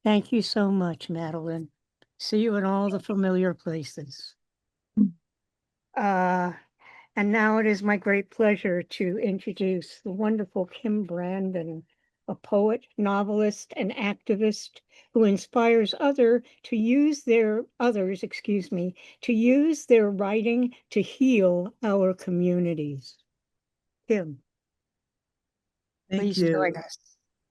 Thank you so much, Madeline. See you in all the familiar places. Uh, and now it is my great pleasure to introduce the wonderful Kim Brandon, a poet, novelist, and activist who inspires others, to use their writing to heal our communities. Kim, Thank please join you. us.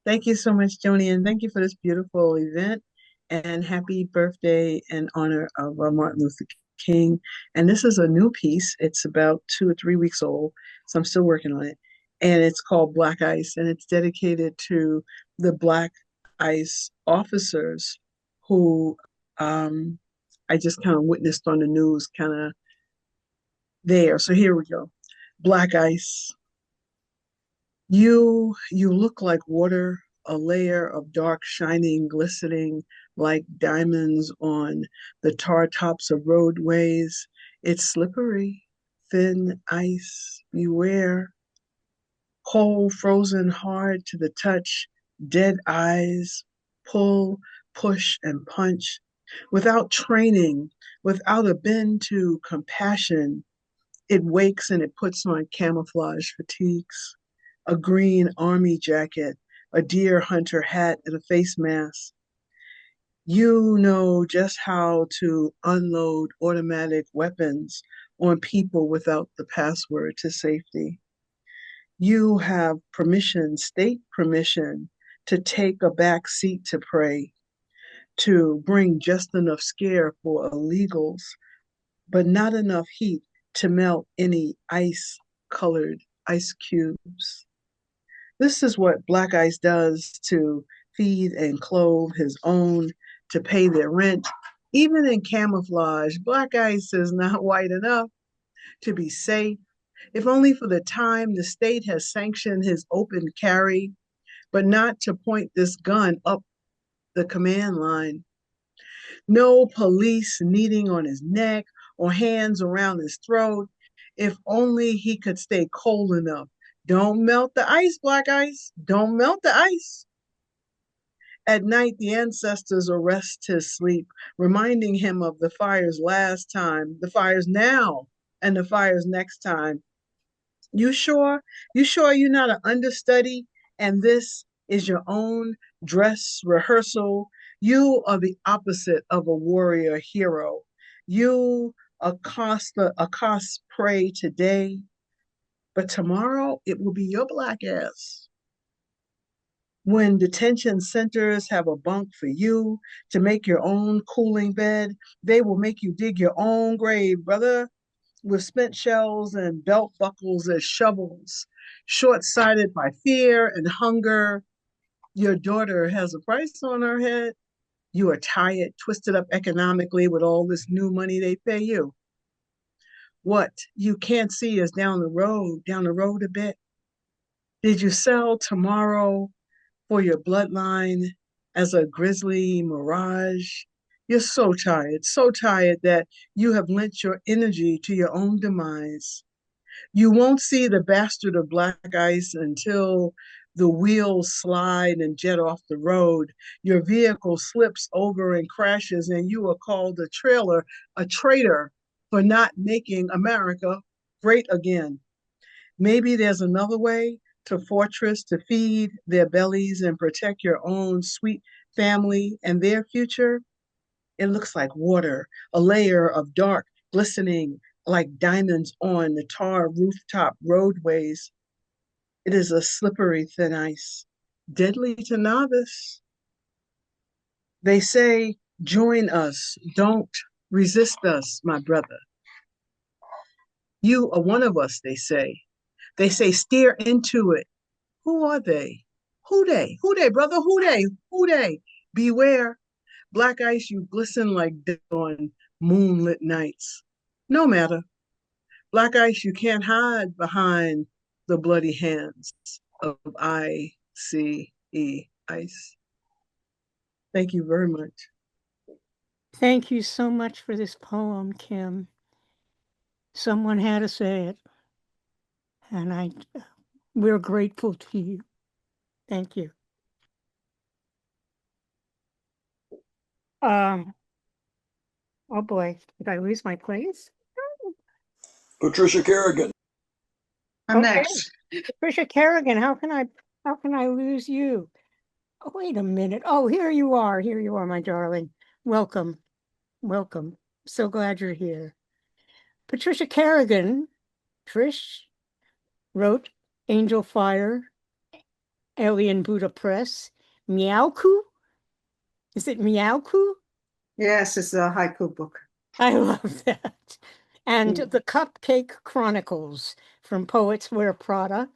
Thank you so much, Joni, and thank you for this beautiful event. And happy birthday in honor of Martin Luther King. And this is a new piece. It's about 2 or 3 weeks old, so I'm still working on it. And it's called Black Ice, and it's dedicated to the Black Ice officers who I just kind of witnessed on the news, kind of there. So here we go. Black Ice. You look like water, a layer of dark shining, glistening like diamonds on the tar tops of roadways. It's slippery, thin ice. Beware. Cold, frozen hard to the touch, dead eyes. Pull, push, and punch. Without training, without a bend to compassion, it wakes and it puts on camouflage fatigues, a green army jacket, a deer hunter hat, and a face mask. You know just how to unload automatic weapons on people without the password to safety. You have permission, state permission, to take a back seat to pray, to bring just enough scare for illegals, but not enough heat to melt any ice colored ice cubes. This is what Black Ice does to feed and clothe his own, to pay their rent. Even in camouflage, Black Ice is not white enough to be safe, if only for the time the state has sanctioned his open carry, but not to point this gun up the command line. No police kneading on his neck or hands around his throat. If only he could stay cold enough. Don't melt the ice, Black Ice. Don't melt the ice. At night, the ancestors arrest his sleep, reminding him of the fires last time, the fires now, and the fires next time. You sure? You sure you're not an understudy and this is your own dress rehearsal? You are the opposite of a warrior hero. You accost prey today, but tomorrow it will be your black ass. When detention centers have a bunk for you to make your own cooling bed, they will make you dig your own grave, brother, with spent shells and belt buckles as shovels, short sighted by fear and hunger. Your daughter has a price on her head. You are tired, twisted up economically with all this new money they pay you. What you can't see is down the road a bit. Did you sell tomorrow for your bloodline as a grisly mirage? You're so tired that you have lent your energy to your own demise. You won't see the bastard of black ice until the wheels slide and jet off the road. Your vehicle slips over and crashes, and you are called a traitor for not making America great again. Maybe there's another way to fortress to feed their bellies and protect your own sweet family and their future. It looks like water, a layer of dark, glistening like diamonds on the tar rooftop roadways. It is a slippery thin ice, deadly to novice. They say, join us, don't resist us, my brother. You are one of us, they say. They say, steer into it. Who are they? Who they? Who they, brother? Who they? Who they? Beware. Black ice, you glisten like on moonlit nights. No matter. Black ice, you can't hide behind the bloody hands of ice. Thank you very much. Thank you so much for this poem, Kim. Someone had to say it, and we're grateful to you. Thank you. Um, oh boy, did I lose my place? Patricia Kerrigan. I'm Okay. next. Patricia Kerrigan, how can I lose you? Oh, wait a minute. Oh, here you are. Here you are, my darling. Welcome. Welcome. So glad you're here. Patricia Kerrigan, Trish, wrote Angel Fire, Alien Buddha Press, Meowku? Is it Meowku? Yes, it's a haiku book. I love that. And Mm. The Cupcake Chronicles from Poets Wear Prada,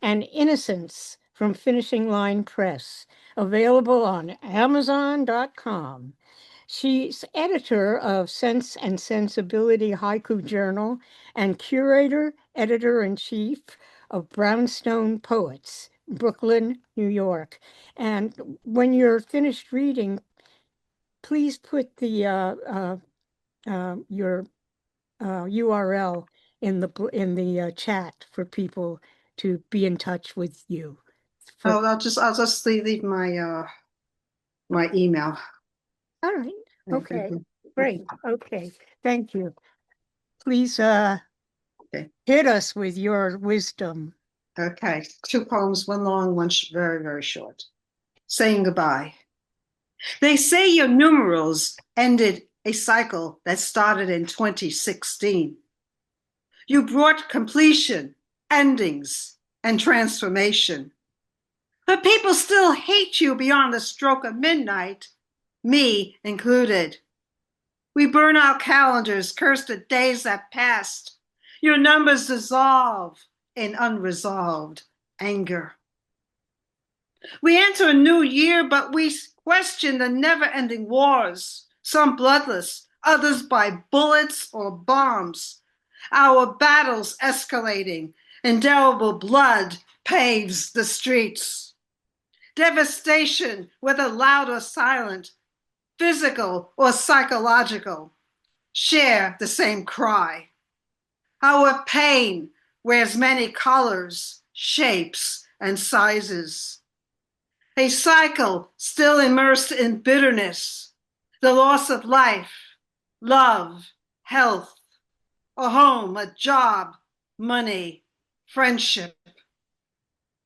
and Innocence from Finishing Line Press, available on Amazon.com. She's editor of Sense and Sensibility Haiku Journal and curator, editor-in-chief of Brownstone Poets, Brooklyn, New York. And when you're finished reading, please put the your URL in the chat for people to be in touch with you. Oh, I'll just leave my my email. All right. Okay. Mhm. Great. Okay. Thank you. Please Okay. hit us with your wisdom. Okay. 2 poems, one long, one very, very short. Saying goodbye. They say your numerals ended a cycle that started in 2016. You brought completion, endings, and transformation. But people still hate you beyond the stroke of midnight, me included. We burn our calendars, curse the days that passed. Your numbers dissolve in unresolved anger. We enter a new year, but we question the never-ending wars, some bloodless, others by bullets or bombs. Our battles escalating, indelible blood paves the streets. Devastation, whether loud or silent, physical or psychological, share the same cry. Our pain wears many colors, shapes, and sizes. A cycle still immersed in bitterness, the loss of life, love, health, a home, a job, money, friendship.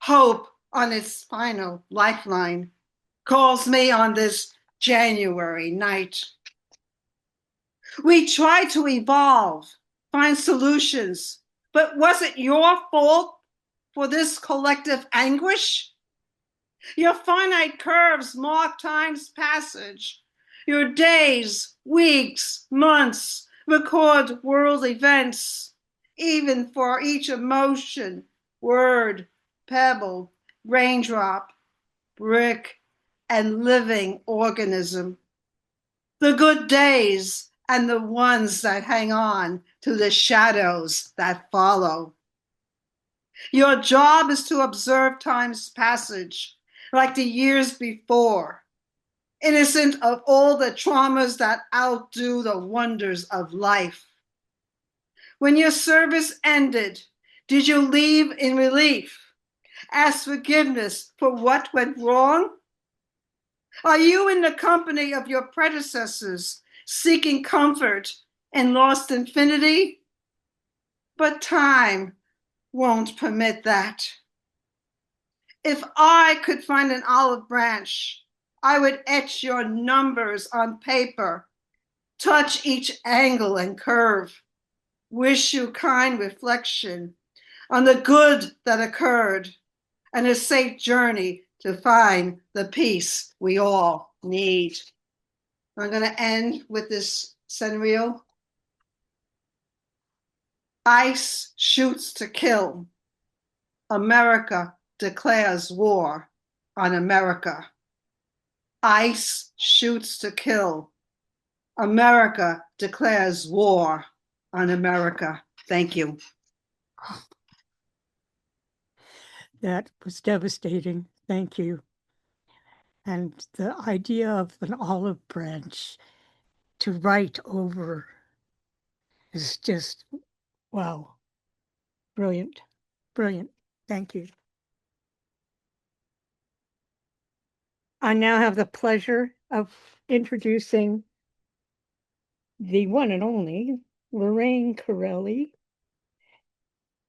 Hope on its final lifeline calls me on this January night. We try to evolve, find solutions, but was it your fault for this collective anguish? Your finite curves mark time's passage. Your days, weeks, months record world events, even for each emotion, word, pebble, raindrop, brick, and living organism. The good days and the ones that hang on to the shadows that follow. Your job is to observe time's passage like the years before, innocent of all the traumas that outdo the wonders of life. When your service ended, did you leave in relief? Ask forgiveness for what went wrong? Are you in the company of your predecessors, seeking comfort in lost infinity? But time won't permit that. If I could find an olive branch, I would etch your numbers on paper, touch each angle and curve, wish you kind reflection on the good that occurred and a safe journey to find the peace we all need. I'm going to end with this scenario. Ice shoots to kill. America declares war on America. Ice shoots to kill. America declares war on America. Thank you. That was devastating. Thank you. And the idea of an olive branch to write over is just, wow, brilliant, brilliant. Thank you. I now have the pleasure of introducing the one and only Lorraine Corelli,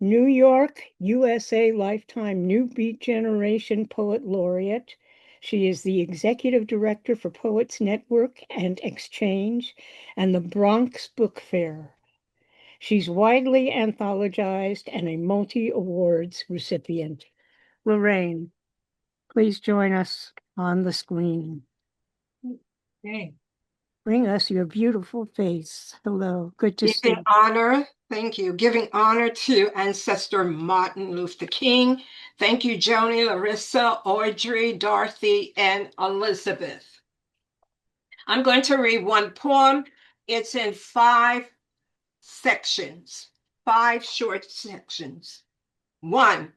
New York, USA Lifetime New Beat Generation Poet Laureate. She is the executive director for Poets Network and Exchange and the Bronx Book Fair. She's widely anthologized and a multi-awards recipient. Lorraine, please join us on the screen. Okay. Bring us your beautiful face. Hello, good to see Giving you. honor, thank you. Giving honor to ancestor Martin Luther King. Thank you, Joanie, Larissa, Audrey, Dorothy, and Elizabeth. I'm going to read one poem. It's in 5 sections, 5 short sections. 1,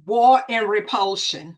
War and Repulsion.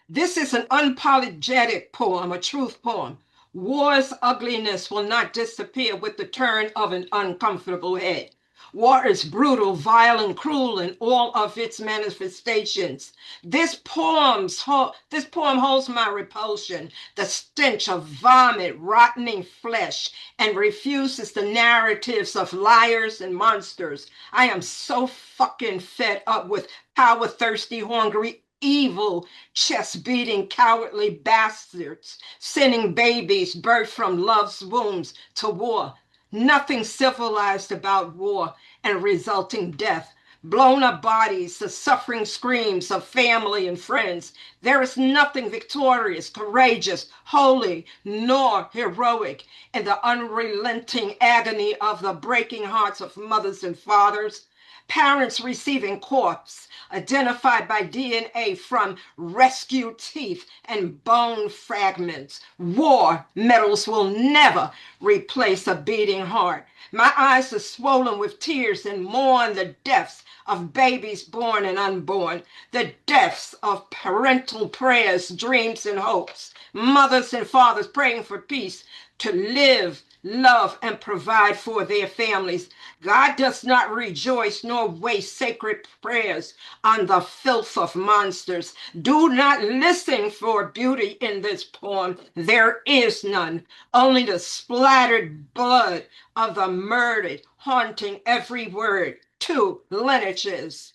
This is an unapologetic poem, a truth poem. War's ugliness will not disappear with the turn of an uncomfortable head. War is brutal, vile, and cruel in all of its manifestations. This poem holds my repulsion, the stench of vomit, rotting flesh, and refuses the narratives of liars and monsters. I am so fucking fed up with power-thirsty, hungry, evil, chest-beating, cowardly bastards, sending babies birthed from love's wombs to war. Nothing civilized about war and resulting death. Blown up bodies, the suffering screams of family and friends. There is nothing victorious, courageous, holy, nor heroic in the unrelenting agony of the breaking hearts of mothers and fathers. Parents receiving corpse identified by DNA from rescued teeth and bone fragments. War medals will never replace a beating heart. My eyes are swollen with tears and mourn the deaths of babies born and unborn, the deaths of parental prayers, dreams, and hopes, mothers and fathers praying for peace to live, love, and provide for their families. God does not rejoice nor waste sacred prayers on the filth of monsters. Do not listen for beauty in this poem. There is none, only the splattered blood of the murdered, haunting every word. 2 lineages.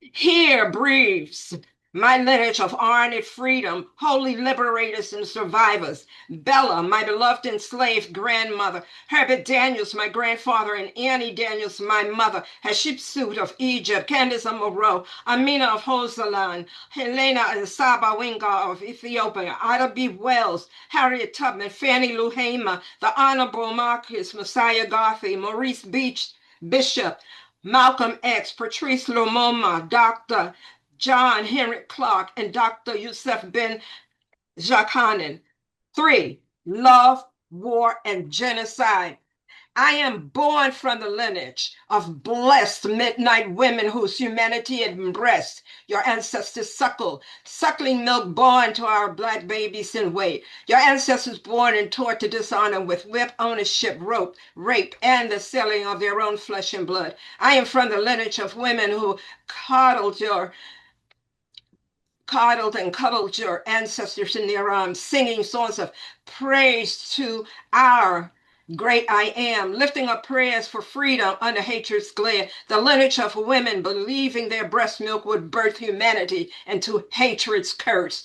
Here breathes my lineage of honored freedom, holy liberators and survivors. Bella, my beloved enslaved grandmother. Herbert Daniels, my grandfather, and Annie Daniels, my mother. Hatshepsut of Egypt. Candace of Moreau. Amina of Hosalan. Helena and Saba Winga of Ethiopia. Ida B. Wells. Harriet Tubman. Fannie Lou Hamer. The Honorable Marcus Messiah Garvey. Maurice Bishop. Malcolm X, Patrice Lumumba, Dr. John Henry Clark, and Dr. Yusuf Ben Jacquanin. 3, love, war, and genocide. I am born from the lineage of blessed midnight women whose humanity had embraced your ancestors' suckling milk born to our black babies in wait. Your ancestors born and taught to dishonor with whip, ownership, rope, rape, and the selling of their own flesh and blood. I am from the lineage of women who coddled and cuddled your ancestors in their arms, singing songs of praise to our great I am, lifting up prayers for freedom under hatred's glare. The lineage of women believing their breast milk would birth humanity into hatred's curse.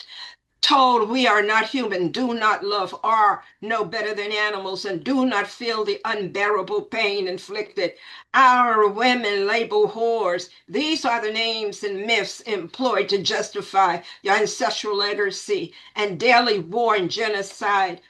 Told we are not human, do not love, are no better than animals, and do not feel the unbearable pain inflicted. Our women label whores. These are the names and myths employed to justify your ancestral legacy and daily war and genocide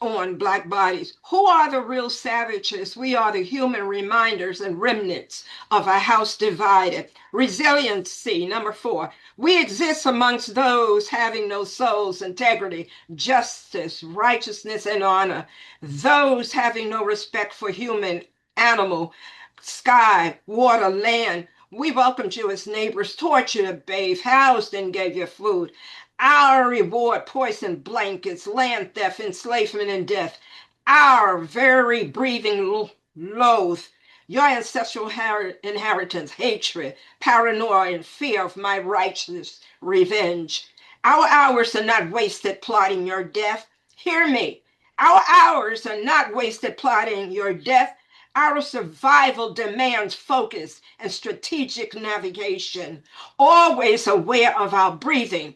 on black bodies. Who are the real savages? We are the human reminders and remnants of a house divided. Resiliency, number 4. We exist amongst those having no souls, integrity, justice, righteousness, and honor. Those having no respect for human, animal, sky, water, land. We welcomed you as neighbors, tortured, bathed, housed, and gave you food. Our reward, poison blankets, land theft, enslavement, and death. Our very breathing loathe. Your ancestral inheritance, hatred, paranoia, and fear of my righteous revenge. Our hours are not wasted plotting your death. Hear me. Our hours are not wasted plotting your death. Our survival demands focus and strategic navigation, always aware of our breathing,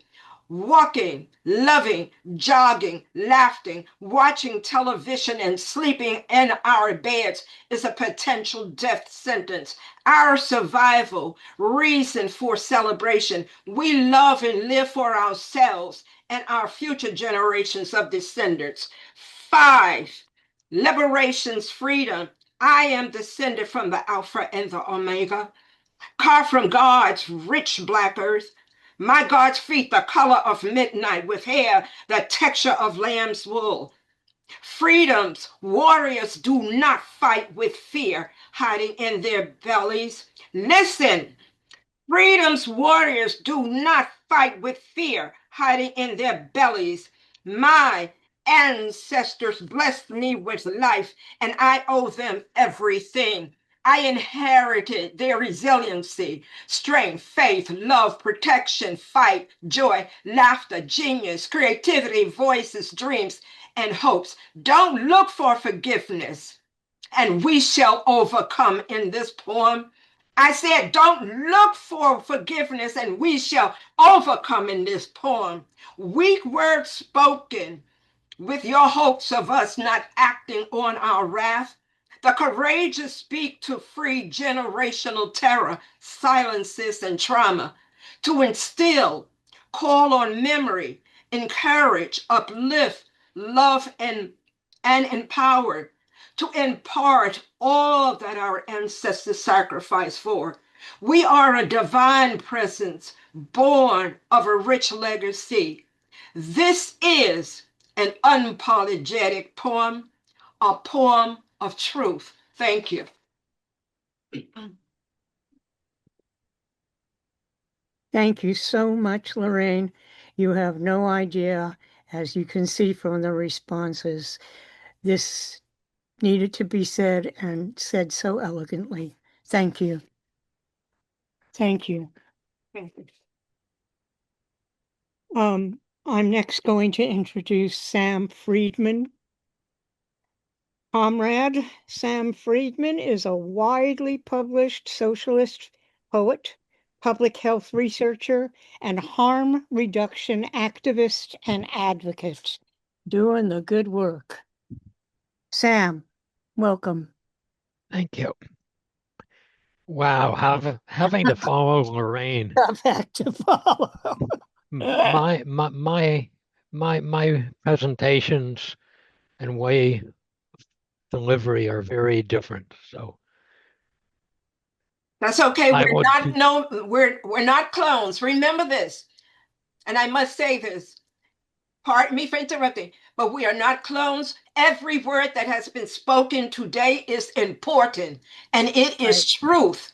walking, loving, jogging, laughing, watching television, and sleeping in our beds is a potential death sentence. Our survival, reason for celebration. We love and live for ourselves and our future generations of descendants. 5, liberation's freedom. I am descended from the Alpha and the Omega, carved from God's rich black earth. My God's feet, the color of midnight, with hair the texture of lamb's wool. Freedom's warriors do not fight with fear hiding in their bellies. Listen, freedom's warriors do not fight with fear hiding in their bellies. My ancestors blessed me with life, and I owe them everything. I inherited their resiliency, strength, faith, love, protection, fight, joy, laughter, genius, creativity, voices, dreams, and hopes. Don't look for forgiveness, and we shall overcome in this poem. I said, don't look for forgiveness, and we shall overcome in this poem. Weak words spoken with your hopes of us not acting on our wrath. The courageous speak to free generational terror, silences, and trauma, to instill, call on memory, encourage, uplift, love, and empower, to impart all that our ancestors sacrificed for. We are a divine presence born of a rich legacy. This is an unapologetic poem, a poem of truth. Thank you. Thank you so much, Lorraine. You have no idea, as you can see from the responses, this needed to be said and said so elegantly. Thank you. Thank you. Thank you. I'm next going to introduce Sam Friedman. Comrade Sam Friedman is a widely published socialist poet, public health researcher, and harm reduction activist and advocate, doing the good work. Sam, welcome. Thank you. Wow, having to follow Lorraine. Tough act to follow. My presentations and way of delivery are very different. So that's okay. I We're would not no, we're not clones. Remember this, and I must say this. Pardon me for interrupting, but we are not clones. Every word that has been spoken today is important, and it is truth.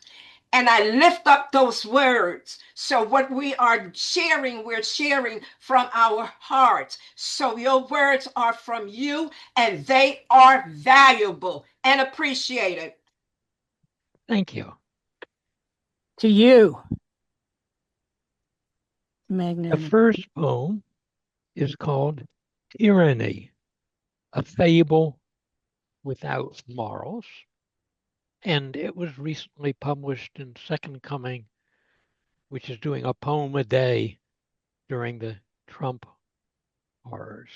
And I lift up those words. So what we are sharing, we're sharing from our hearts. So your words are from you, and they are valuable and appreciated. Thank you. To you, The Magnanimous. first poem is called Tyranny, a Fable Without Morals. And it was recently published in Second Coming, which is doing a poem a day during the Trump horrors.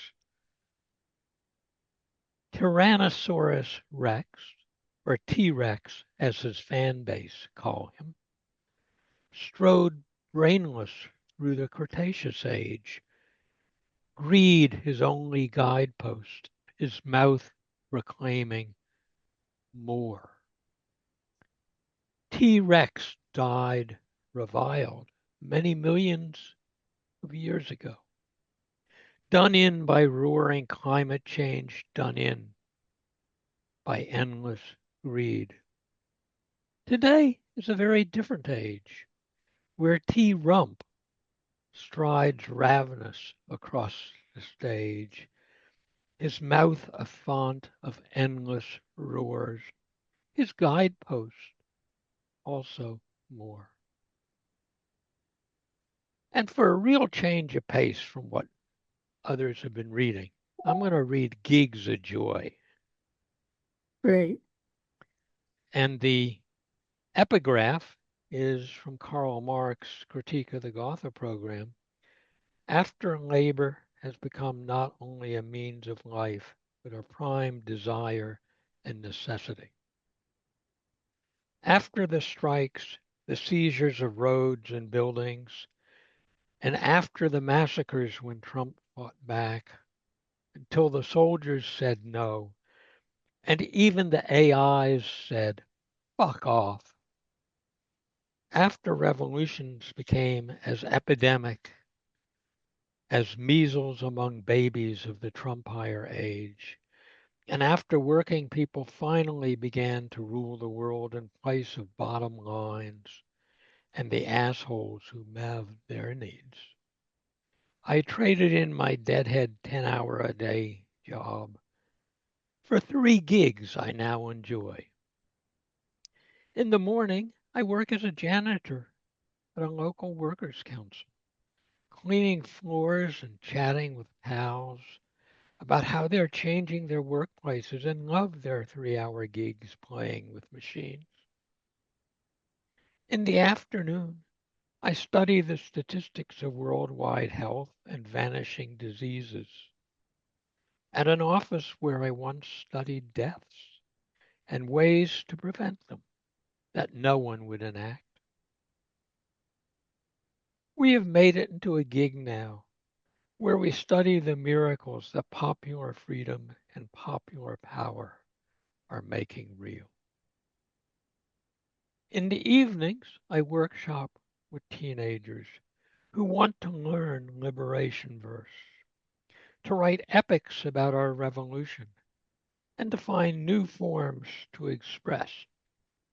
Tyrannosaurus Rex, or T-Rex as his fan base call him, strode brainless through the Cretaceous age. Greed his only guidepost, his mouth proclaiming more. T-Rex died reviled many millions of years ago. Done in by roaring climate change, done in by endless greed. Today is a very different age, where T-Rump strides ravenous across the stage, his mouth a font of endless roars, his guidepost also more. And for a real change of pace from what others have been reading, I'm going to read Gigs of Joy. Great. And the epigraph is from Karl Marx's Critique of the Gotha program. After labor has become not only a means of life, but a prime desire and necessity. After the strikes, the seizures of roads and buildings, and after the massacres when Trump fought back, until the soldiers said no, and even the AIs said, fuck off. After revolutions became as epidemic as measles among babies of the Trumpire age, and after working people finally began to rule the world in place of bottom lines and the assholes who halved their needs, I traded in my deadhead 10-hour-a-day job for 3 gigs I now enjoy. In the morning, I work as a janitor at a local workers' council, cleaning floors and chatting with pals about how they're changing their workplaces and love their 3-hour gigs playing with machines. In the afternoon, I study the statistics of worldwide health and vanishing diseases at an office where I once studied deaths and ways to prevent them that no one would enact. We have made it into a gig now where we study the miracles that popular freedom and popular power are making real. In the evenings, I workshop with teenagers who want to learn liberation verse, to write epics about our revolution, and to find new forms to express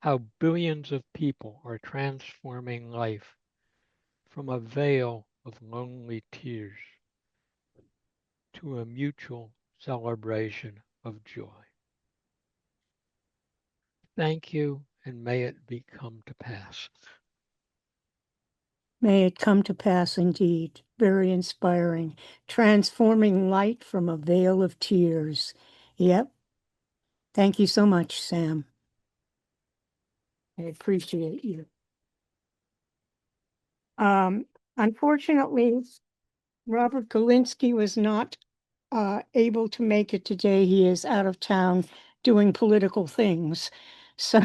how billions of people are transforming life from a veil of lonely tears to a mutual celebration of joy. Thank you, and may it come to pass. May it come to pass indeed. Very inspiring. Transforming light from a veil of tears. Yep. Thank you so much, Sam. I appreciate you. Unfortunately, Robert Galinsky was not able to make it today. He is out of town doing political things. So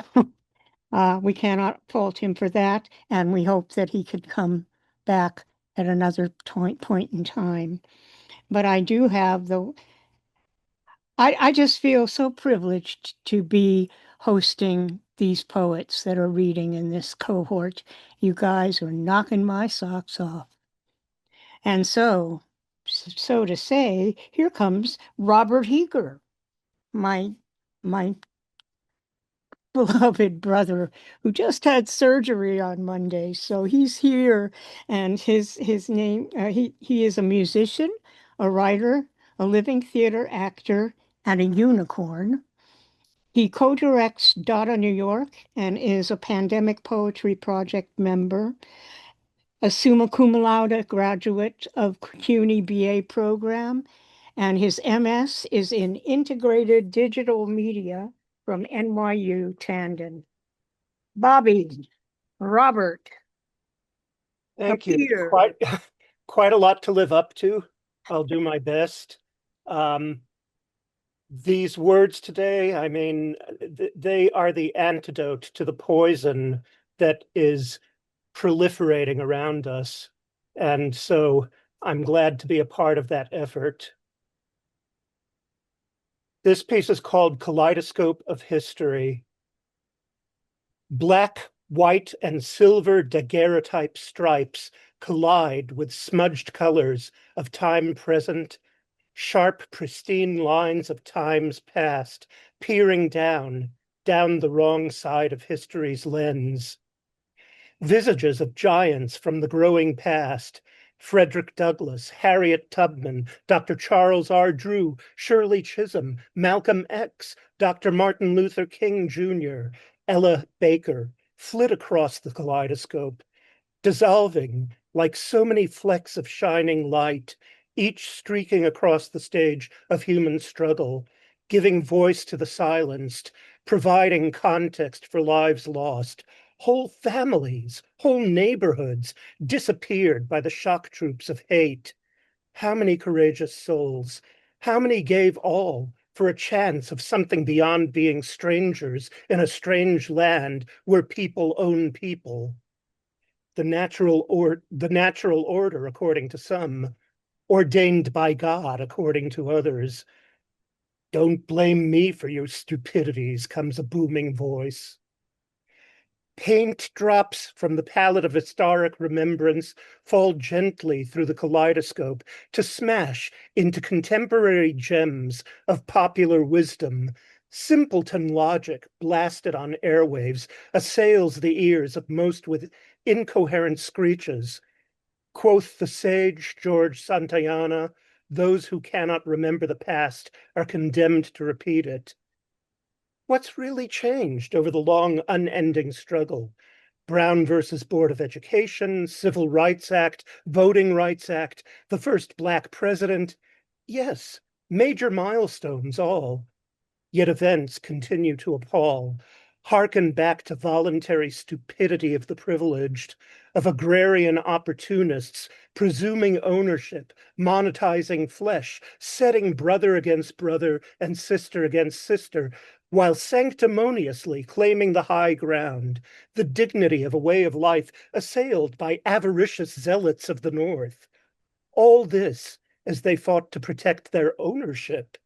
we cannot fault him for that. And we hope that he could come back at another point in time. But I do have I just feel so privileged to be hosting these poets that are reading in this cohort. You guys are knocking my socks off. And so to say, here comes Robert Heger, my beloved brother who just had surgery on Monday. So he's here, and his name he is a musician, a writer, a living theater actor, and a unicorn. He co-directs Dada New York and is a Pandemic Poetry Project member, a summa cum laude graduate of CUNY BA program, and his MS is in Integrated Digital Media from NYU Tandon. Bobby, Robert, Thank you. Peter. Quite a lot to live up to. I'll do my best. These words today, I mean, they are the antidote to the poison that is proliferating around us. And so I'm glad to be a part of that effort. This piece is called Kaleidoscope of History. Black, white, and silver daguerreotype stripes collide with smudged colors of time present, sharp, pristine lines of times past, peering down the wrong side of history's lens. Visages of giants from the growing past, Frederick Douglass, Harriet Tubman, Dr. Charles R. Drew, Shirley Chisholm, Malcolm X, Dr. Martin Luther King Jr., Ella Baker, flit across the kaleidoscope, dissolving like so many flecks of shining light, each streaking across the stage of human struggle, giving voice to the silenced, providing context for lives lost. Whole families, whole neighborhoods disappeared by the shock troops of hate. How many courageous souls? How many gave all for a chance of something beyond being strangers in a strange land where people own people? The natural order, according to some, ordained by God, according to others. Don't blame me for your stupidities, comes a booming voice. Paint drops from the palette of historic remembrance fall gently through the kaleidoscope to smash into contemporary gems of popular wisdom. Simpleton logic blasted on airwaves assails the ears of most with incoherent screeches. Quoth the sage George Santayana, those who cannot remember the past are condemned to repeat it. What's really changed over the long, unending struggle? Brown versus Board of Education, Civil Rights Act, Voting Rights Act, the first Black president. Yes, major milestones all. Yet events continue to appall, hearken back to voluntary stupidity of the privileged, of agrarian opportunists presuming ownership, monetizing flesh, setting brother against brother and sister against sister, while sanctimoniously claiming the high ground, the dignity of a way of life assailed by avaricious zealots of the North. All this as they fought to protect their ownership.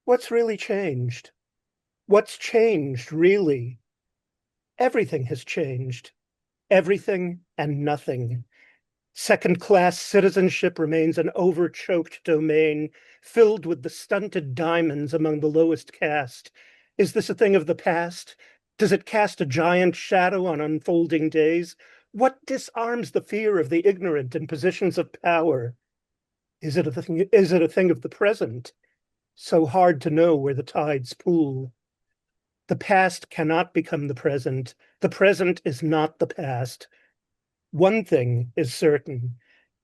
What's really changed? What's changed, really? Everything has changed. Everything and nothing. Second-class citizenship remains an over-choked domain filled with the stunted diamonds among the lowest caste. Is this a thing of the past? Does it cast a giant shadow on unfolding days? What disarms the fear of the ignorant in positions of power? Is it a thing of the present? So hard to know where the tides pool. The past cannot become the present. The present is not the past. One thing is certain.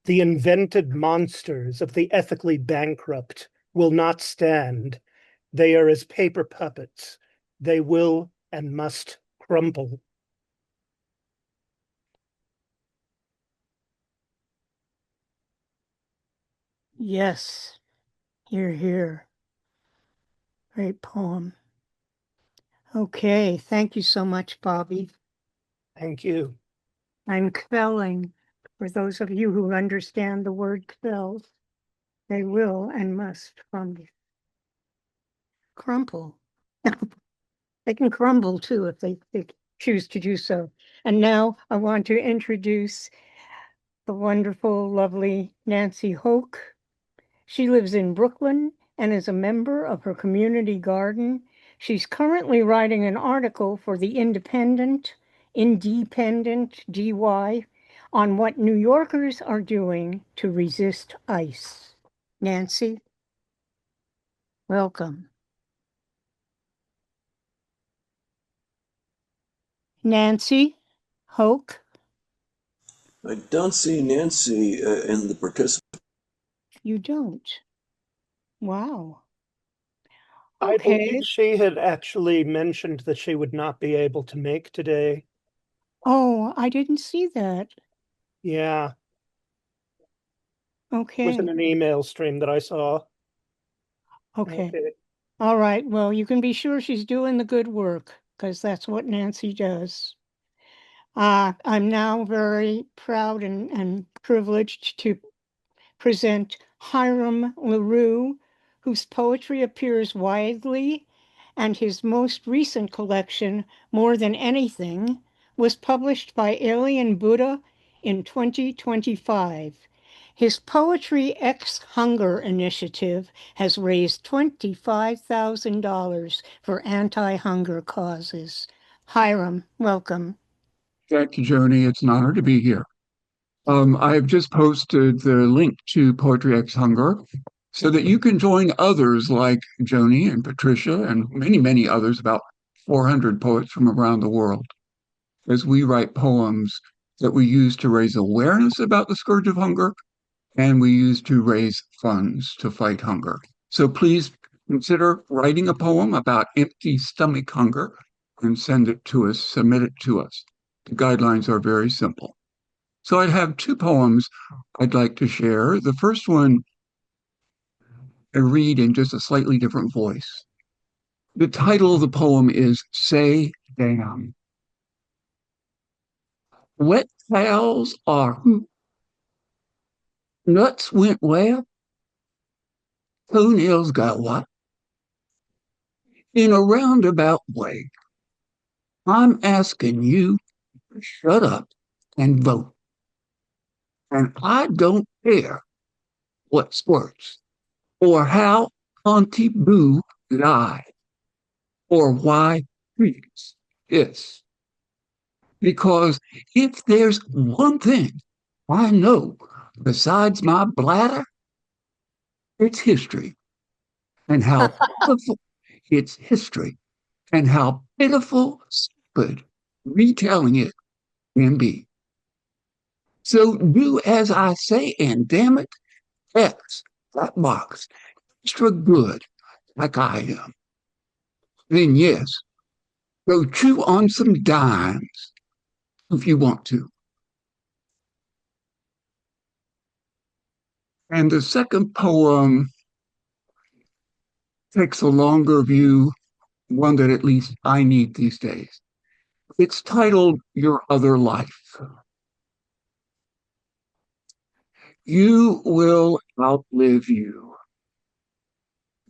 The invented monsters of the ethically bankrupt will not stand. They are as paper puppets. They will and must crumble. Yes, you're here. Great poem. Okay, thank you so much, Bobby. Thank you. I'm quelling. For those of you who understand the word quell, they will and must crumble. Crumple. They can crumble too if they choose to do so. And now I want to introduce the wonderful, lovely Nancy Hoke. She lives in Brooklyn and is a member of her community garden. She's currently writing an article for the Independent DY, on what New Yorkers are doing to resist ice. Nancy, welcome. Nancy Hoke. I don't see Nancy in the participant. You don't. I Wow. believe Okay. she had actually mentioned that she would not be able to make today. Oh, I didn't see that. Yeah, it was Okay. in an email stream that I saw. Okay. All right. Well, you can be sure she's doing the good work because that's what Nancy does. I'm now very proud and privileged to present Hiram LaRue, whose poetry appears widely, and his most recent collection, More Than Anything, was published by Alien Buddha in 2025. His Poetry X Hunger initiative has raised $25,000 for anti-hunger causes. Hiram, welcome. Thank you, Joni. It's an honor to be here. I have just posted the link to Poetry X Hunger so that you can join others like Joni and Patricia and many, many others, about 400 poets from around the world, as we write poems that we use to raise awareness about the scourge of hunger, and we use to raise funds to fight hunger. So please consider writing a poem about empty stomach hunger and send it to us, submit it to us. The guidelines are very simple. So I have two poems I'd like to share. The first one I read in just a slightly different voice. The title of the poem is Say Damn. Wet towels are nuts went where? Toenails got what? In a roundabout way, I'm asking you to shut up and vote. And I don't care what squirts or how Auntie Boo lied or why treats is. Because if there's one thing I know besides my bladder, it's history and how pitiful it's history and how pitiful, stupid retelling it can be. So do as I say, and damn it, X that box extra good like I am. Then yes, go chew on some dimes if you want to. And the second poem takes a longer view, one that at least I need these days. It's titled Your Other Life. You will outlive you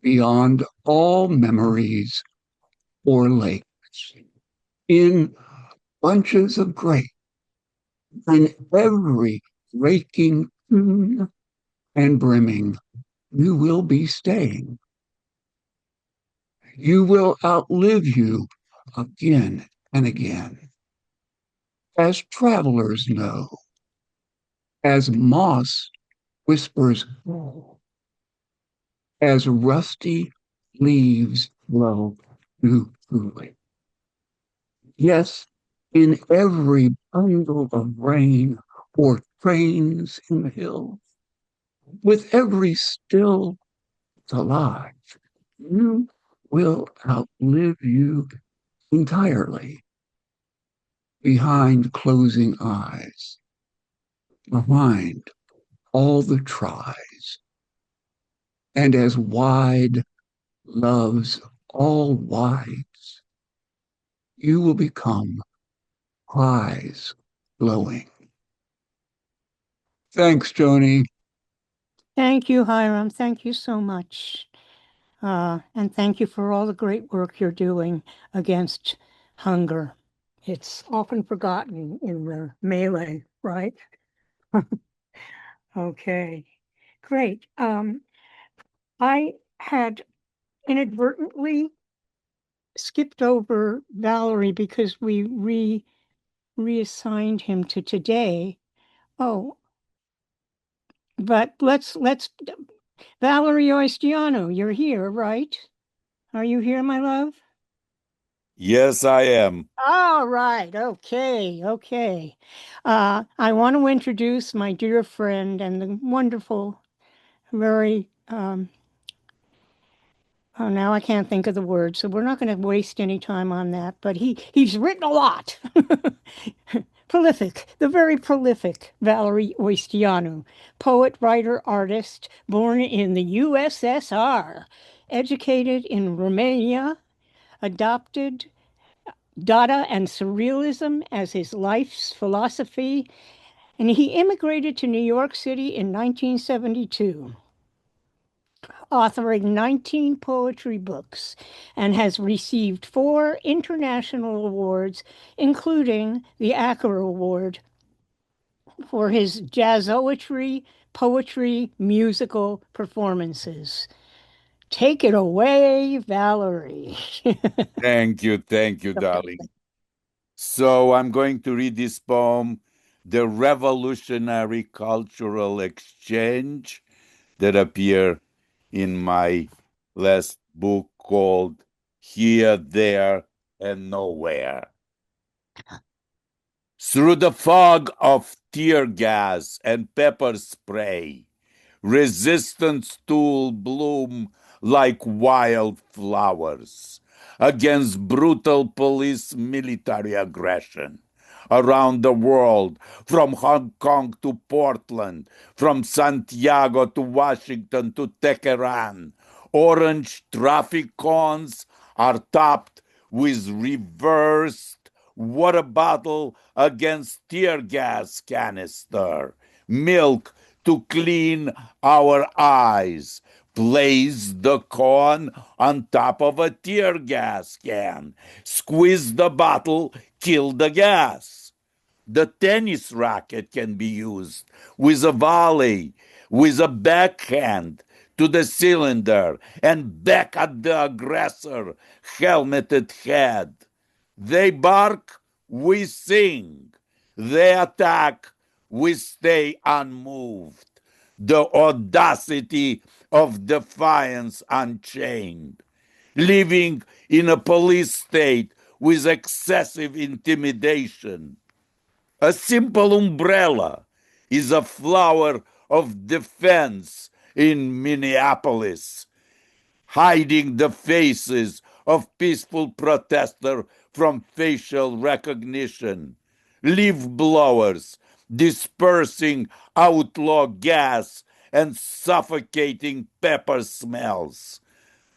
beyond all memories or lakes in bunches of grape and every raking tune and brimming you will be staying. You will outlive you again and again, as travelers know, as moss whispers, as rusty leaves blow through it. Yes, in every bundle of rain or trains in the hills, with every still alive, you will outlive you entirely behind closing eyes, behind all the tries, and as wide loves all wides, you will become eyes glowing. Thanks, Joni. Thank you, Hiram. Thank you so much. And thank you for all the great work you're doing against hunger. It's often forgotten in the melee, right? Okay, great. I had inadvertently skipped over Valerie because we reassigned him to today. Oh, but let's Valerie Oistiano, you're here, right? Are you here, my love? Yes, I am. All right. Okay. I want to introduce my dear friend and the wonderful, very, oh, now I can't think of the word, so we're not going to waste any time on that. But he's written a lot. Prolific, the very prolific Valerie Oistianu, poet, writer, artist, born in the USSR, educated in Romania, adopted Dada and Surrealism as his life's philosophy, and he immigrated to New York City in 1972, authoring 19 poetry books, and has received 4 international awards, including the Acker Award for his jazzoetry, poetry, musical performances. Take it away, Valerie. Thank you, darling. So I'm going to read this poem, The Revolutionary Cultural Exchange, that appeared in my last book called Here, There, and Nowhere. Through the fog of tear gas and pepper spray, resistance tools bloom like wildflowers against brutal police military aggression around the world, from Hong Kong to Portland, from Santiago to Washington to Tehran. Orange traffic cones are topped with reversed water bottle against tear gas canister. Milk to clean our eyes. Place the cone on top of a tear gas can. Squeeze the bottle, kill the gas. The tennis racket can be used with a volley, with a backhand to the cylinder and back at the aggressor, helmeted head. They bark, we sing. They attack, we stay unmoved. The audacity of defiance unchained. Living in a police state with excessive intimidation. A simple umbrella is a flower of defense in Minneapolis, hiding the faces of peaceful protesters from facial recognition. Leaf blowers dispersing outlaw gas and suffocating pepper smells.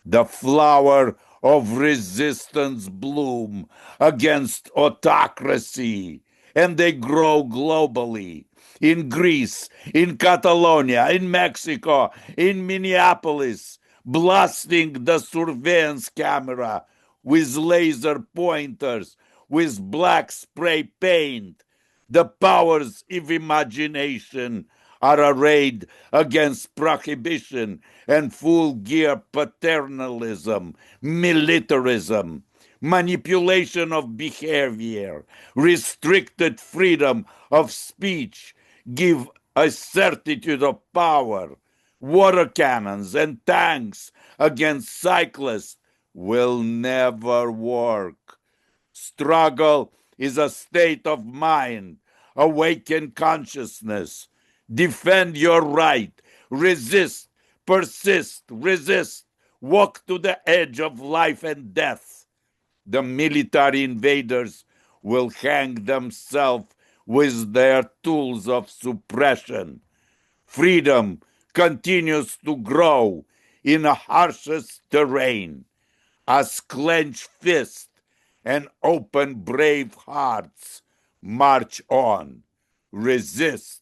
The flower of resistance bloom against autocracy, and they grow globally. In Greece, in Catalonia, in Mexico, in Minneapolis, blasting the surveillance camera with laser pointers, with black spray paint. The powers of imagination are arrayed against prohibition and full-gear paternalism, militarism, manipulation of behavior, restricted freedom of speech, give a certitude of power. Water cannons and tanks against cyclists will never work. Struggle is a state of mind. Awaken consciousness. Defend your right. Resist. Persist. Resist. Walk to the edge of life and death. The military invaders will hang themselves with their tools of suppression. Freedom continues to grow in the harshest terrain as clenched fists and open brave hearts march on. Resist,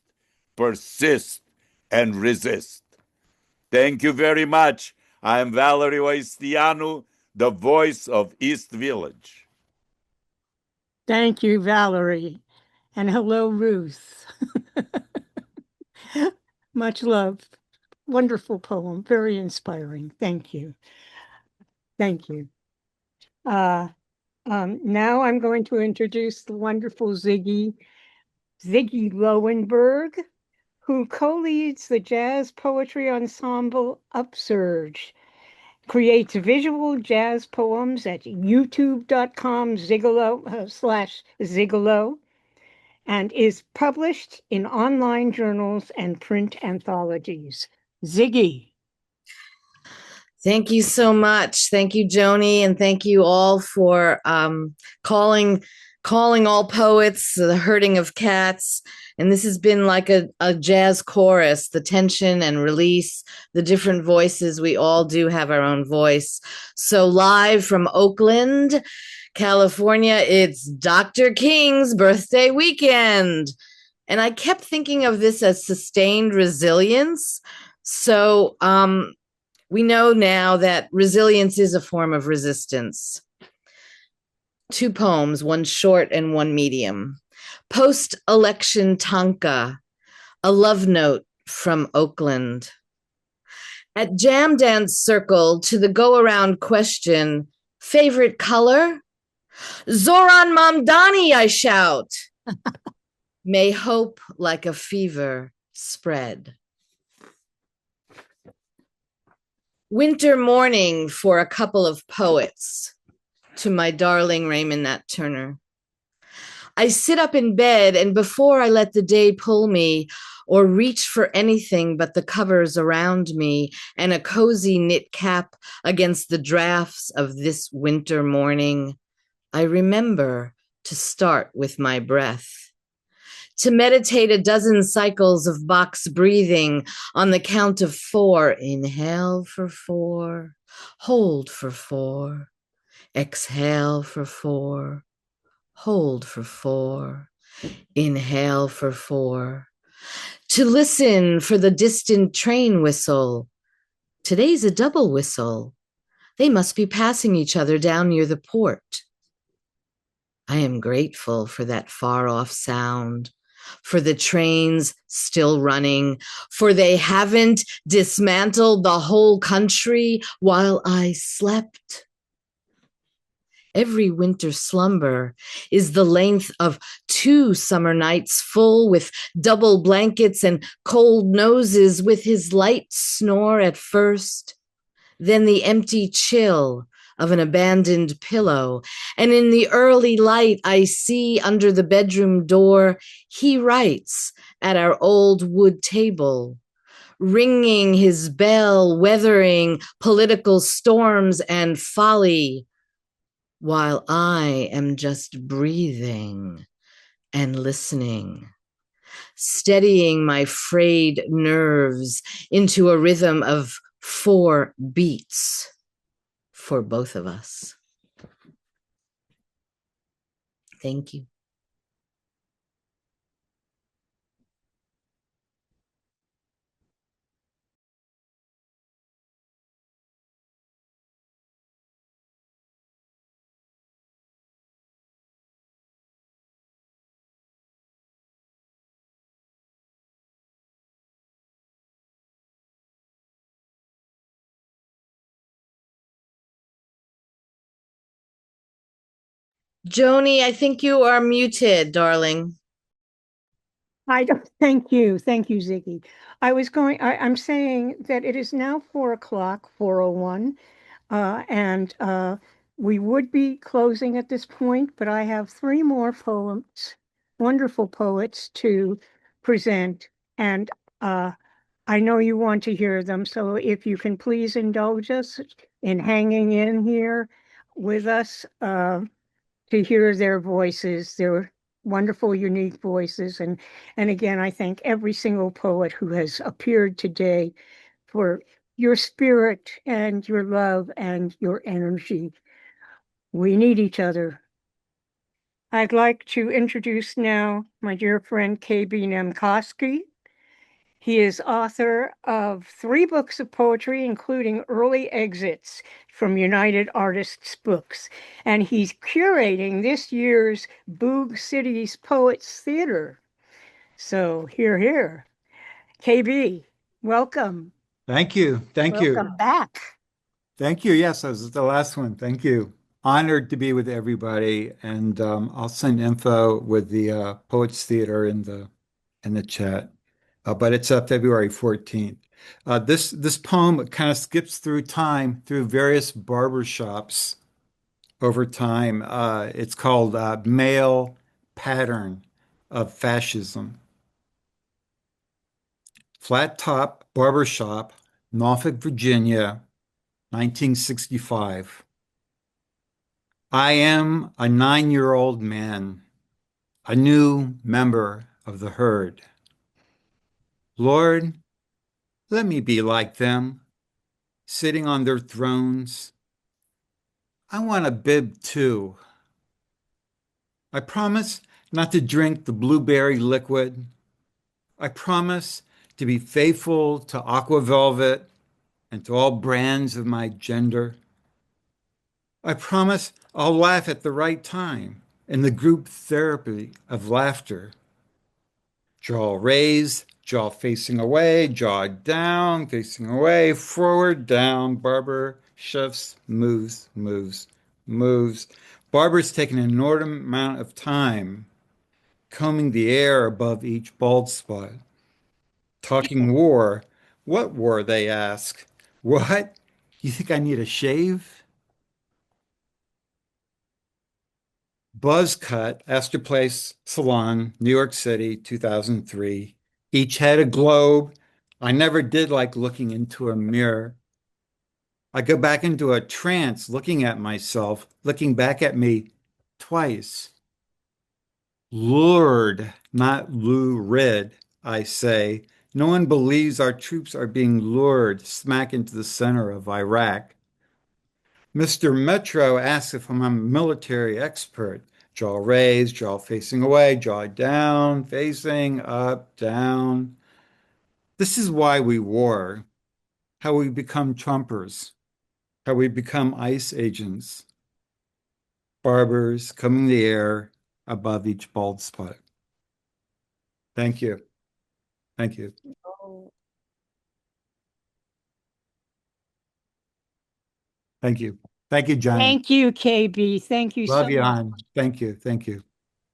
persist, and resist. Thank you very much. I am Valerie Oistianu, the voice of East Village. Thank you, Valerie. And hello, Ruth. Much love. Wonderful poem. Very inspiring. Thank you. Thank you. Now I'm going to introduce the wonderful Ziggy Lowenberg, who co-leads the jazz poetry ensemble Upsurge, creates visual jazz poems at youtube.com/Zigolo, and is published in online journals and print anthologies. Ziggy. Thank you so much. Thank you, Joni, and thank you all for calling all poets the herding of cats. And this has been like a jazz chorus, the tension and release, the different voices. We all do have our own voice. So live from Oakland, California, it's Dr. King's birthday weekend. And I kept thinking of this as sustained resilience. So we know now that resilience is a form of resistance. 2 poems, one short and one medium. Post-election Tonka, a love note from Oakland. At Jam Dance Circle, to the go-around question, favorite color? Zoran Mamdani, I shout. May hope like a fever spread. Winter morning for a couple of poets, to my darling Raymond Nat Turner. I sit up in bed, and before I let the day pull me or reach for anything but the covers around me and a cozy knit cap against the drafts of this winter morning, I remember to start with my breath, to meditate a dozen cycles of box breathing on the count of 4. Inhale for 4, hold for 4, exhale for 4, hold for 4, inhale for 4. To listen for the distant train whistle. Today's a double whistle. They must be passing each other down near the port. I am grateful for that far-off sound, for the trains still running, for they haven't dismantled the whole country while I slept. Every winter slumber is the length of 2 summer nights full with double blankets and cold noses, with his light snore at first, then the empty chill of an abandoned pillow. And in the early light, I see under the bedroom door, he writes at our old wood table, ringing his bell, weathering political storms and folly, while I am just breathing and listening, steadying my frayed nerves into a rhythm of 4 beats for both of us. Thank you. Joanie, I think you are muted, darling. I don't, thank you, Ziggy. I'm saying that it is now 4:00, 4:01, and we would be closing at this point, but I have 3 more poems, wonderful poets to present, and I know you want to hear them, so if you can please indulge us in hanging in here with us to hear their voices, their wonderful, unique voices. And again, I thank every single poet who has appeared today for your spirit and your love and your energy. We need each other. I'd like to introduce now my dear friend KB Nemkoski. He is author of 3 books of poetry, including early exits from United Artists Books. And he's curating this year's Boog City's Poets Theater. So here. KB, welcome. Thank you. Welcome back. Thank you. Yes, that was the last one. Thank you. Honored to be with everybody. And I'll send info with the Poets Theater in the chat. But it's February 14th. This poem kind of skips through time, through various barbershops over time. It's called Male Pattern of Fascism. Flat Top Barbershop, Norfolk, Virginia, 1965. I am a 9-year-old man, a new member of the herd. Lord, let me be like them, sitting on their thrones. I want a bib too. I promise not to drink the blueberry liquid. I promise to be faithful to Aqua Velvet and to all brands of my gender. I promise I'll laugh at the right time in the group therapy of laughter. Jaw raised, jaw facing away, jaw down, facing away, forward, down. Barber shifts, moves. Barber's taking an inordinate amount of time combing the air above each bald spot. Talking war. What war, they ask. What? You think I need a shave? Buzz Cut, Astor Place Salon, New York City, 2003. Each had a globe. I never did like looking into a mirror. I go back into a trance looking at myself, looking back at me twice. Lured, not lurid, I say. No one believes our troops are being lured smack into the center of Iraq. Mr. Metro asks if I'm a military expert. Jaw raised, jaw facing away, jaw down, facing up, down. This is why we war, how we become Trumpers, how we become ICE agents, barbers combing the air above each bald spot. Thank you. Thank you. Thank you. Thank you, Johnny. Thank you, KB. Thank you Love so you, much. hon. Thank you. Thank you.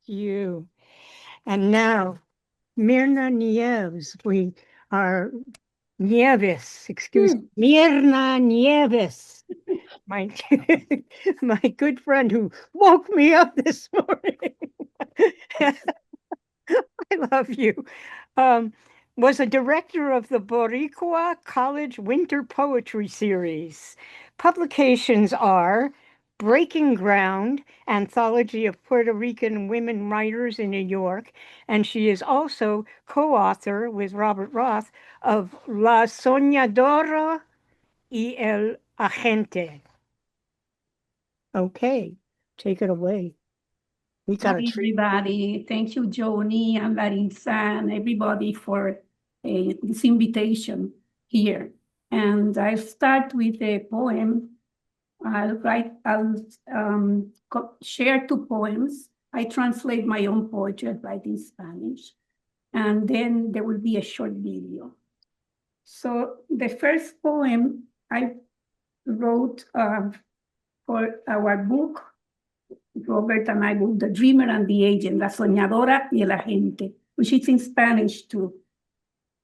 You. And now, Mirna Nieves. We are Nieves, excuse me. Mirna Nieves. My, my good friend who woke me up this morning. I love you. Was a director of the Boricua College Winter Poetry Series. Publications are Breaking Ground, Anthology of Puerto Rican Women Writers in New York, and she is also co-author with Robert Roth of La Soñadora y el Agente. Okay, take it away. We got Hi, a treat. everybody. Thank you, Joanie and Larissa and everybody for this invitation here. And I start with a poem. I'll share two poems. I translate my own poetry, I write in Spanish. And then there will be a short video. So the first poem I wrote for our book, Robert and I book, The Dreamer and the Agent, La Soñadora y el Agente, which is in Spanish too.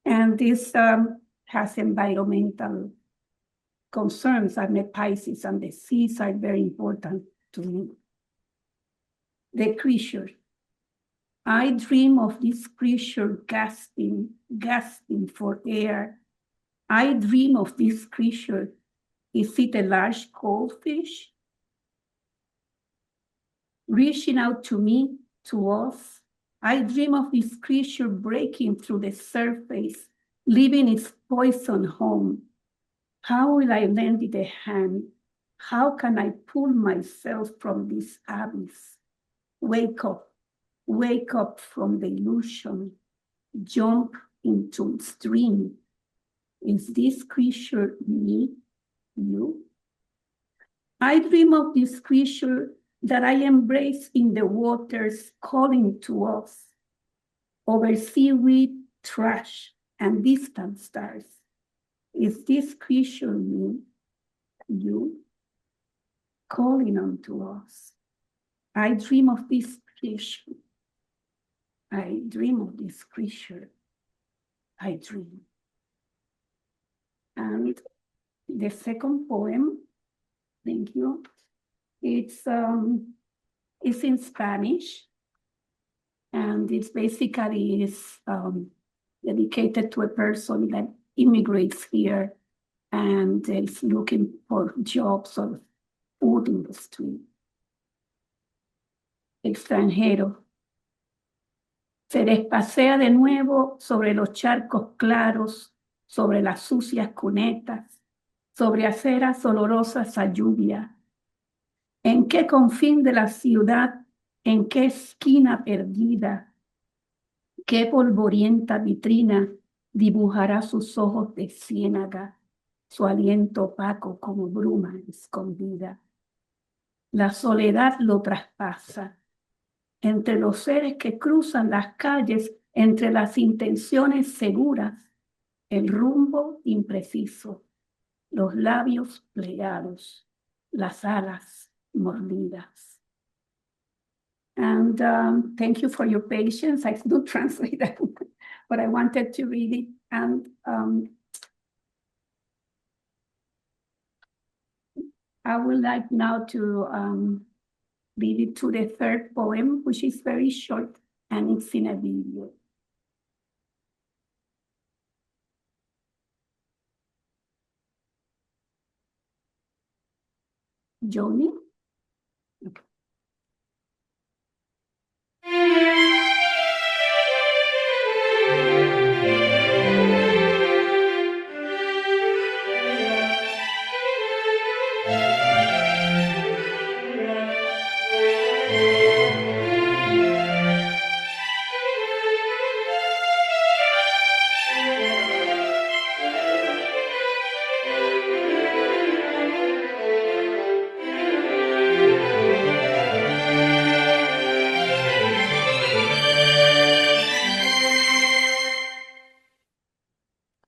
And this has environmental concerns. I'm a Pisces and the seas are very important to me. The creature. I dream of this creature gasping for air. I dream of this creature. Is it a large goldfish? Reaching out to me, to us. I dream of this creature breaking through the surface, leaving its poison home. How will I lend it a hand? How can I pull myself from this abyss? Wake up from the illusion, jump into its dream. Is this creature me, you? I dream of this creature that I embrace in the waters calling to us, over seaweed, trash, and distant stars. Is this creature me, you, calling unto us? I dream of this creature. I dream of this creature. I dream. And the second poem, thank you. It's in Spanish, and it's basically dedicated to a person that immigrates here and is looking for jobs or food in the street. Extranjero. Se despasea de nuevo sobre los charcos claros, sobre las sucias cunetas, sobre aceras olorosas a lluvia. ¿En qué confín de la ciudad, en qué esquina perdida, qué polvorienta vitrina dibujará sus ojos de ciénaga, su aliento opaco como bruma escondida? La soledad lo traspasa. Entre los seres que cruzan las calles, entre las intenciones seguras, el rumbo impreciso, los labios plegados, las alas mordidas. And thank you for your patience. I do translate that, but I wanted to read it. And I would like now to lead it to the third poem, which is very short and it's in a video. Joanie? Okay.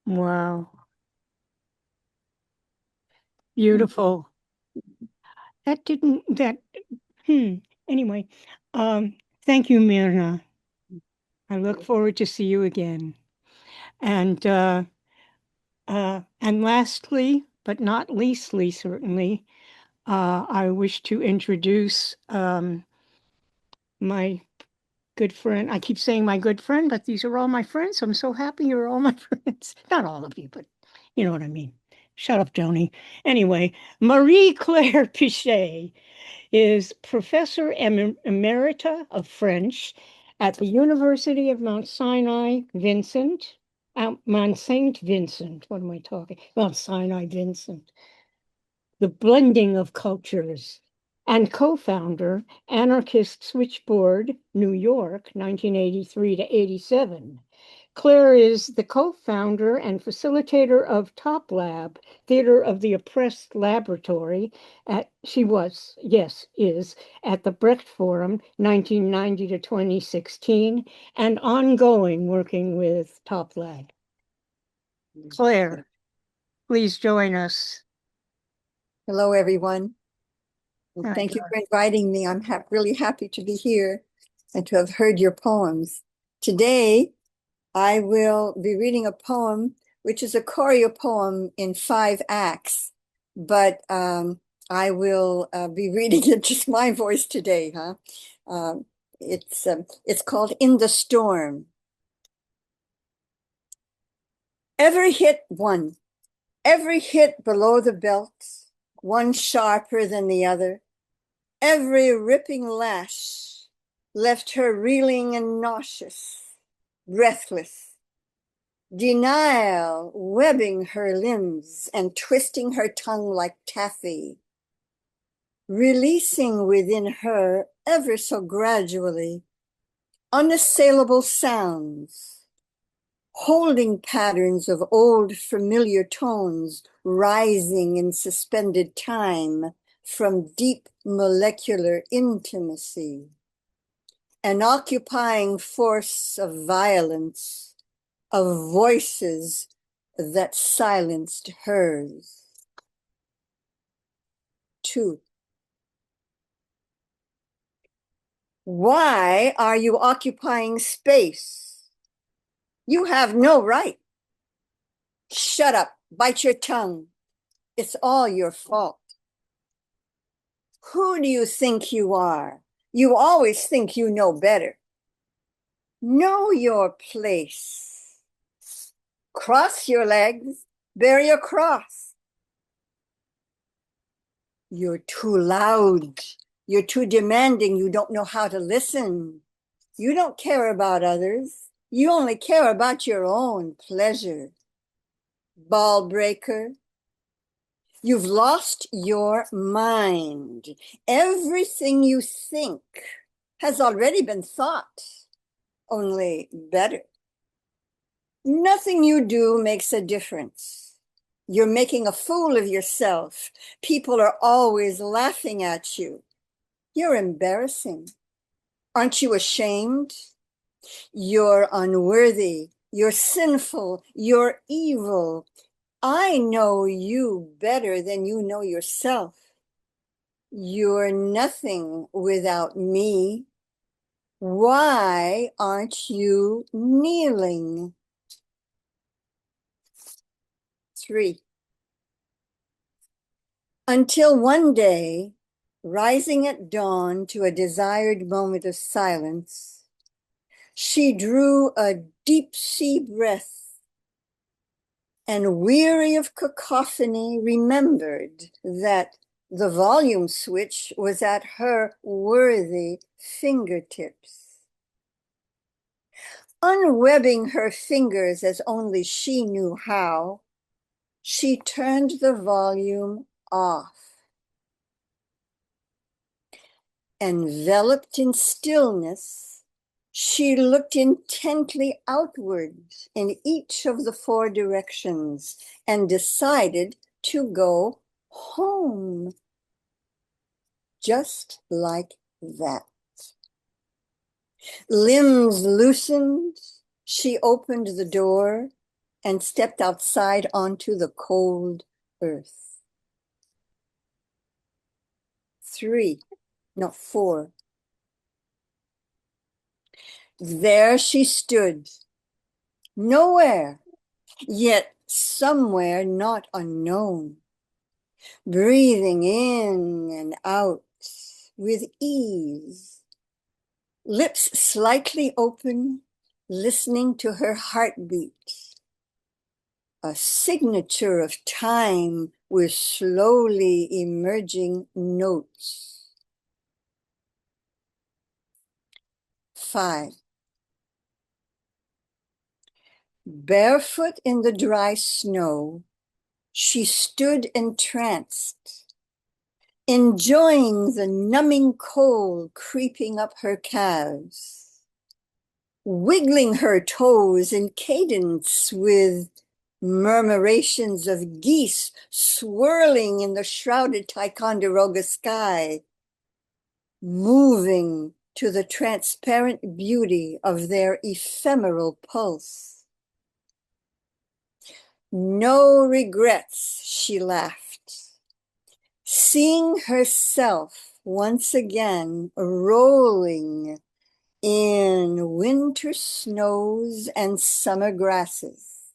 Wow. Beautiful. That didn't, that, anyway, thank you, Myrna. I look forward to see you again. And lastly, but not leastly, certainly, I wish to introduce my good friend. I keep saying my good friend, but these are all my friends. I'm so happy you're all my friends. Not all of you, but you know what I mean. Shut up, Joanie. Anyway, Marie-Claire Pichet is Professor Emerita of French at the University of Mount Sinai Vincent. Mount Saint Vincent. What am I talking? Mount Sinai Vincent. The Blending of Cultures, and co-founder, Anarchist Switchboard, New York, 1983 to 87. Claire is the co-founder and facilitator of Top Lab, Theater of the Oppressed Laboratory. Is, at the Brecht Forum, 1990 to 2016, and ongoing working with Top Lab. Claire, please join us. Hello, everyone. Well, Hi, thank you for inviting me. I'm really happy to be here and to have heard your poems. Today, I will be reading a poem, which is a choreo poem in 5 acts, but I will be reading it just my voice today, huh? It's called In the Storm. Every hit below the belt, one sharper than the other. Every ripping lash left her reeling and nauseous, breathless. Denial webbing her limbs and twisting her tongue like taffy. Releasing within her ever so gradually unassailable sounds. Holding patterns of old familiar tones rising in suspended time from deep molecular intimacy. An occupying force of violence, of voices that silenced hers. 2. Why are you occupying space? You have no right. Shut up, bite your tongue. It's all your fault. Who do you think you are? You always think you know better. Know your place. Cross your legs, bear your cross. You're too loud. You're too demanding. You don't know how to listen. You don't care about others. You only care about your own pleasure. Ball breaker. You've lost your mind. Everything you think has already been thought, only better. Nothing you do makes a difference. You're making a fool of yourself. People are always laughing at you. You're embarrassing. Aren't you ashamed? You're unworthy. You're sinful. You're evil. I know you better than you know yourself. You're nothing without me. Why aren't you kneeling? 3. Until one day, Rising at dawn to a desired moment of silence, she drew a deep sea breath and, weary of cacophony, remembered that the volume switch was at her worthy fingertips. Unwebbing her fingers as only she knew how, she turned the volume off. Enveloped in stillness, she looked intently outwards in each of the four directions and decided to go home. Just like that. Limbs loosened, she opened the door and stepped outside onto the cold earth. 4. There she stood, nowhere, yet somewhere not unknown, breathing in and out with ease, lips slightly open, listening to her heartbeat, a signature of time with slowly emerging notes. 5. Barefoot in the dry snow, she stood entranced, enjoying the numbing cold creeping up her calves, wiggling her toes in cadence with murmurations of geese swirling in the shrouded Ticonderoga sky, moving to the transparent beauty of their ephemeral pulse. No regrets, she laughed, seeing herself once again rolling in winter snows and summer grasses.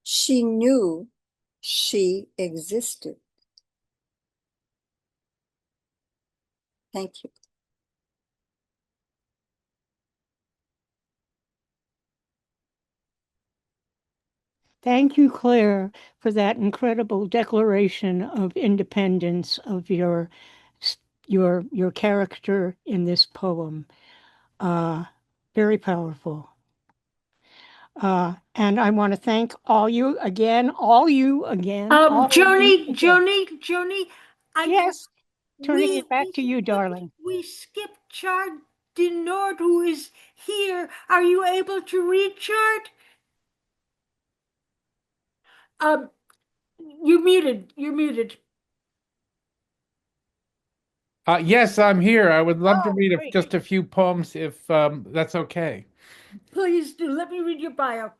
She knew she existed. Thank you. Thank you, Claire, for that incredible declaration of independence of your character in this poem. Very powerful. And I want to thank all you again. Joni, Yes, turning it back to you, darling. We skipped Chard de Nord, who is here. Are you able to read Chard? You're muted. Yes, I'm here. I would love to Oh, read great. just a few poems if that's okay. Please do. Let me read your bio.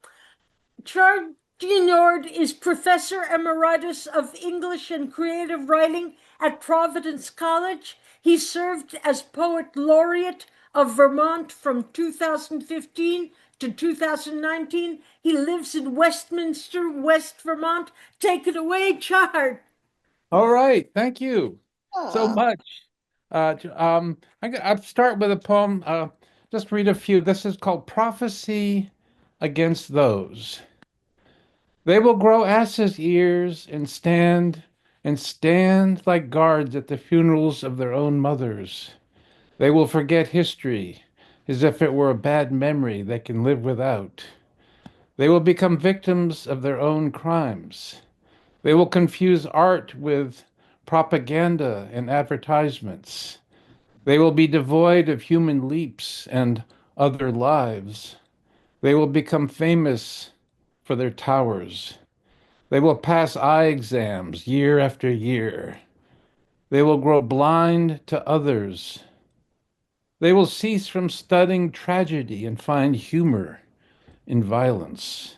Chard de Nord is Professor Emeritus of English and Creative Writing at Providence College. He served as Poet Laureate of Vermont from 2015 to 2019. He lives in Westminster, West Vermont. Take it away, Chard. All right, thank you so much. I'll start with a poem. Just read a few. This is called Prophecy Against Those. They will grow asses' ears and stand like guards at the funerals of their own mothers. They will forget history as if it were a bad memory they can live without. They will become victims of their own crimes. They will confuse art with propaganda and advertisements. They will be devoid of human leaps and other lives. They will become famous for their towers. They will pass eye exams year after year. They will grow blind to others. They will cease from studying tragedy and find humor in violence.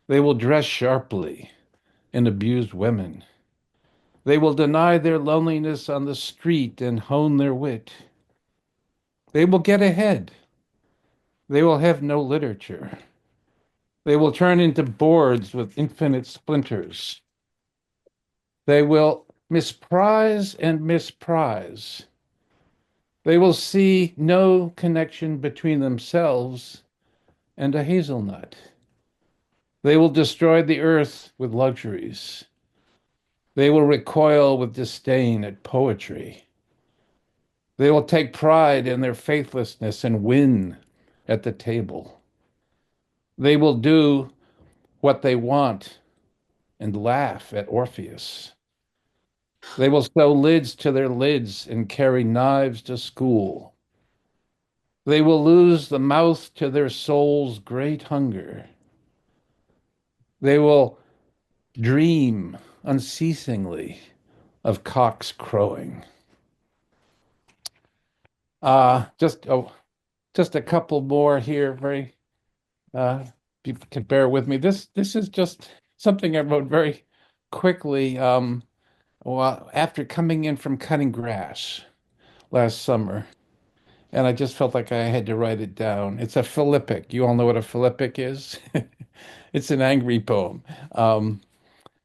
They will dress sharply and abuse women. They will deny their loneliness on the street and hone their wit. They will get ahead. They will have no literature. They will turn into boards with infinite splinters. They will misprise and misprize. They will see no connection between themselves and a hazelnut. They will destroy the earth with luxuries. They will recoil with disdain at poetry. They will take pride in their faithlessness and win at the table. They will do what they want and laugh at Orpheus. They will sew lids to their lids and carry knives to school. They will lose the mouth to their soul's great hunger. They will dream unceasingly of cocks crowing. Just a couple more here. Very, people can bear with me. This is just something I wrote very quickly. Well, after coming in from cutting grass last summer, and I just felt like I had to write it down. It's a philippic. You all know what a philippic is? It's an angry poem.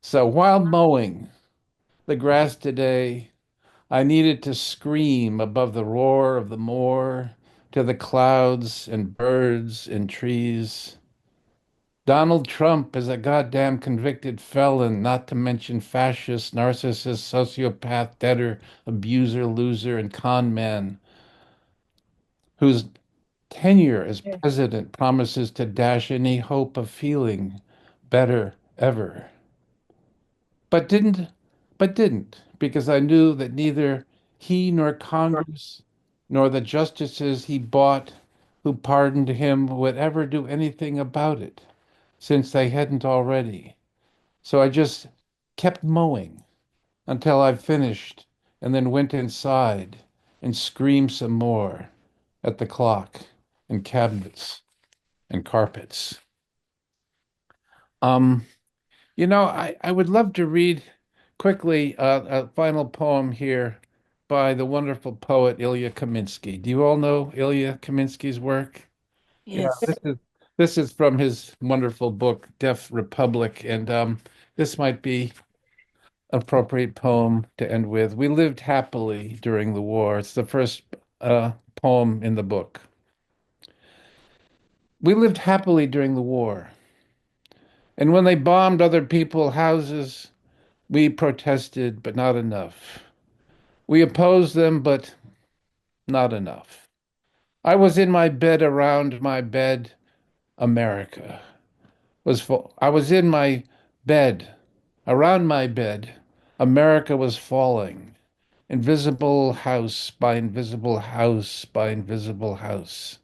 So while mowing the grass today, I needed to scream above the roar of the moor to the clouds and birds and trees. Donald Trump is a goddamn convicted felon, not to mention fascist, narcissist, sociopath, debtor, abuser, loser, and con man, whose tenure as president promises to dash any hope of feeling better ever. But didn't, because I knew that neither he nor Congress nor the justices he bought who pardoned him would ever do anything about it, since they hadn't already. So I just kept mowing until I finished and then went inside and screamed some more at the clock and cabinets and carpets. I would love to read quickly a final poem here by the wonderful poet Ilya Kaminsky. Do you all know Ilya Kaminsky's work? Yes. This is from his wonderful book, Deaf Republic, and this might be an appropriate poem to end with. We lived happily during the war. It's the first poem in the book. We lived happily during the war. And when they bombed other people's houses, we protested, but not enough. We opposed them, but not enough. I was in my bed around my bed, America was full. I was in my bed, around my bed, America was falling. Invisible house by invisible house by invisible house.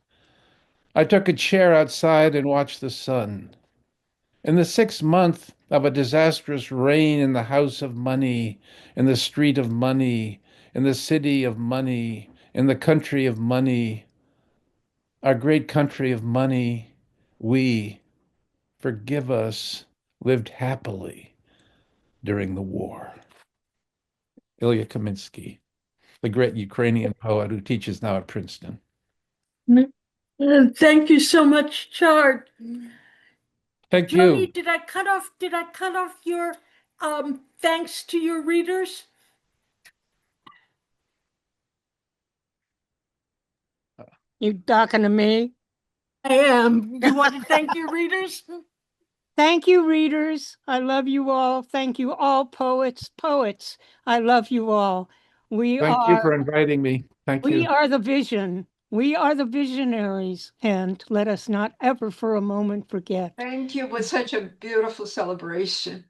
I took a chair outside and watched the sun. In the 6th month of a disastrous reign in the house of money, in the street of money, in the city of money, in the country of money, our great country of money, we, forgive us, lived happily during the war. Ilya Kaminsky, the great Ukrainian poet who teaches now at Princeton. Thank you so much, Chard. Thank Joanie, you. did I cut off your thanks to your readers? You talking to me? I am. You want to thank your readers? Thank you, readers. I love you all. Thank you all, poets. I love you all. Thank you for inviting me. Thank We you. are the vision. We are the visionaries, and let us not ever for a moment forget. Thank you. It was such a beautiful celebration.